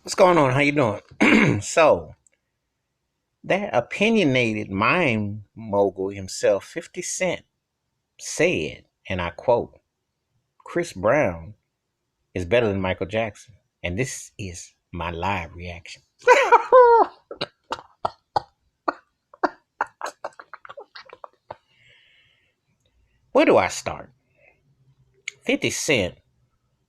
What's going on? How you doing? So that opinionated mind mogul himself, 50 Cent, said, and I quote, Chris Brown is better than Michael Jackson. And this is my live reaction. Where do I start? 50 Cent,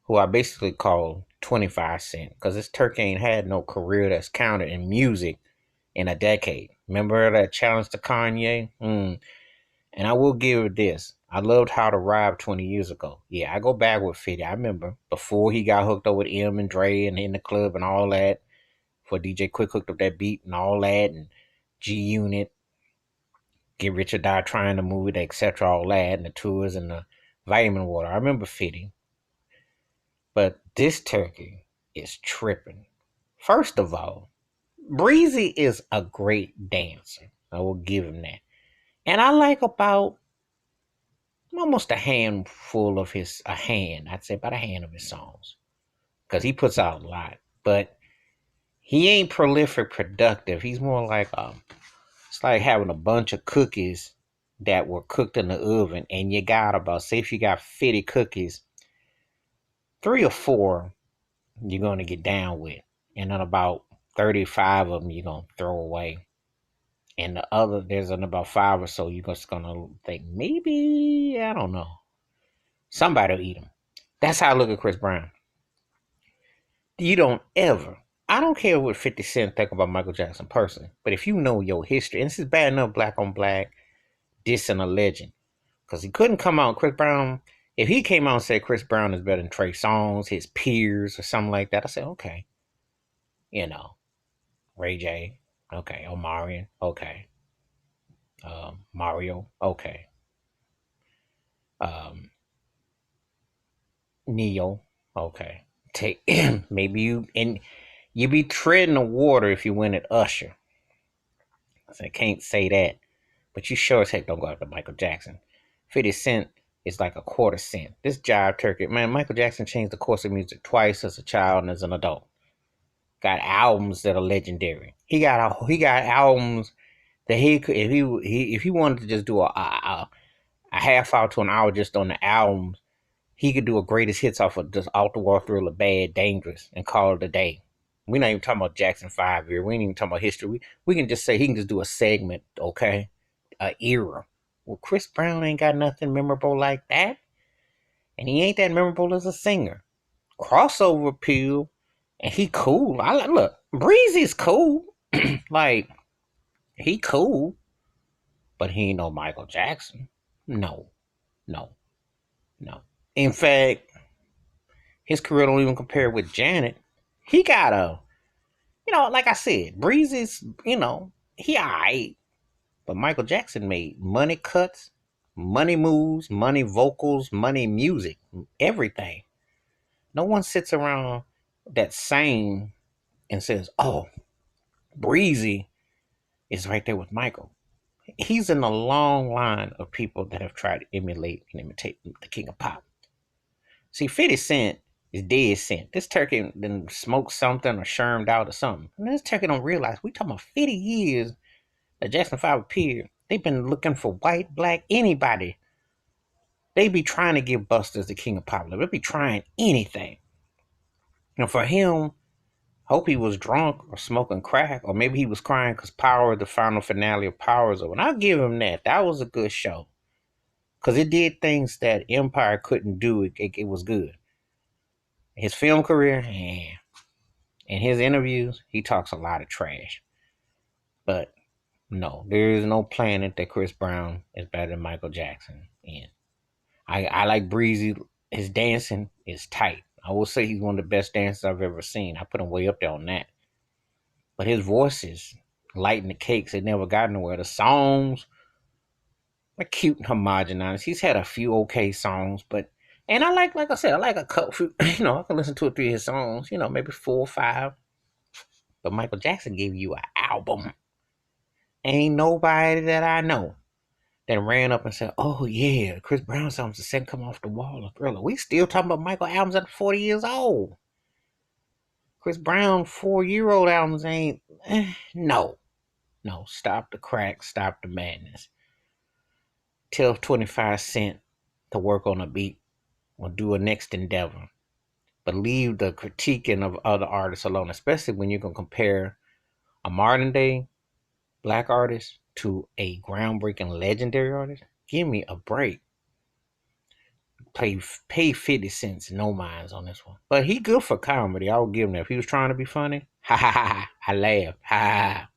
who I basically call 25 Cent, because this turkey ain't had no career that's counted in music in a decade. Remember that challenge to Kanye? And I will give it this. I loved How to Ride 20 years ago. Yeah, I go back with 50. I remember before he got hooked up with M and Dre and in the club and all that. For DJ Quick hooked up that beat and all that. And G Unit, Get Rich or Die Trying to Move It, etc. All that. And the tours and the vitamin water. I remember 50. But this turkey is tripping. First of all, Breezy is a great dancer. I will give him that. And I like about almost I'd say about a hand of his songs. Because he puts out a lot. But he ain't prolific productive. He's more like it's like having a bunch of cookies that were cooked in the oven and you got about, say if you got 50 cookies, 3 or 4 you're gonna get down with. And then about 35 of them you're gonna throw away. And the other there's about 5 or so you're just gonna think maybe I don't know. Somebody will eat them. That's how I look at Chris Brown. You don't ever. I don't care what 50 Cent think about Michael Jackson personally, but if you know your history, and this is bad enough black on black, dissing a legend. Because he couldn't come out, Chris Brown, if he came out and said Chris Brown is better than Trey Songz, his peers, or something like that, I say, okay, you know, Ray J, okay, Omarion, okay, Mario, okay, um, Neo, okay. Take maybe you be treading the water if you win at Usher. So I can't say that. But you sure as heck don't go after Michael Jackson. 50 Cent is like a quarter cent. This jive turkey, man, Michael Jackson changed the course of music twice as a child and as an adult. Got albums that are legendary. He got albums that he could if he wanted to just do a half hour to an hour just on the albums, he could do a greatest hits off of just Out the War Thriller, Bad, Dangerous, and call it a day. We're not even talking about Jackson 5 year. We ain't even talking about history. We can just say he can just do a segment, okay? A era. Well, Chris Brown ain't got nothing memorable like that. And he ain't that memorable as a singer. Crossover appeal. And he cool. I like look, Breezy's cool. Like, he cool. But he ain't no Michael Jackson. No. No. No. In fact, his career don't even compare with Janet. He got like I said, Breezy's, he alright. But Michael Jackson made money cuts, money moves, money vocals, money music, everything. No one sits around that same and says, "Oh, Breezy is right there with Michael." He's in a long line of people that have tried to emulate and imitate the King of Pop. See, 50 Cent is dead cent. This turkey then smoked something or shermed out or something. And this turkey don't realize we talking about 50 years that Jackson 5 appeared. They've been looking for white, black, anybody. They be trying to give Busters the King of Pop. They be trying anything. And for him, hope he was drunk or smoking crack, or maybe he was crying because Power, the final finale of Power, is over. And I'll give him that. That was a good show. Because it did things that Empire couldn't do. It was good. His film career, yeah. In his interviews, he talks a lot of trash. But no, there is no planet that Chris Brown is better than Michael Jackson in. I like Breezy. His dancing is tight. I will say he's one of the best dancers I've ever seen. I put him way up there on that. But his voice is lighting the cakes. It never got nowhere. The songs are cute and homogenized. He's had a few okay songs, but and like I said, I like a couple. I can listen to 2 or 3 of his songs. Maybe 4 or 5. But Michael Jackson gave you an album. Ain't nobody that I know that ran up and said, "Oh yeah, Chris Brown songs the second come off the wall of Thriller." We still talking about Michael albums at 40 years old. Chris Brown 4-year-old albums ain't. No. No, stop the crack, stop the madness. Tell 25 Cent to work on a beat or do a next endeavor. But leave the critiquing of other artists alone, especially when you're going to compare a modern day black artist to a groundbreaking legendary artist. Give me a break. Pay 50 cents, no minds on this one. But he good for comedy. I'll give him that. If he was trying to be funny, ha ha ha, I laugh. Ha ha ha.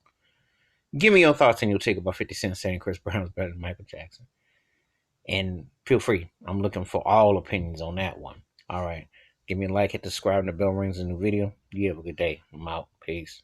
Give me your thoughts and your take about 50 Cent saying Chris Brown is better than Michael Jackson. And feel free. I'm looking for all opinions on that one. All right. Give me a like, hit the subscribe, and the bell rings in the video. You have a good day. I'm out. Peace.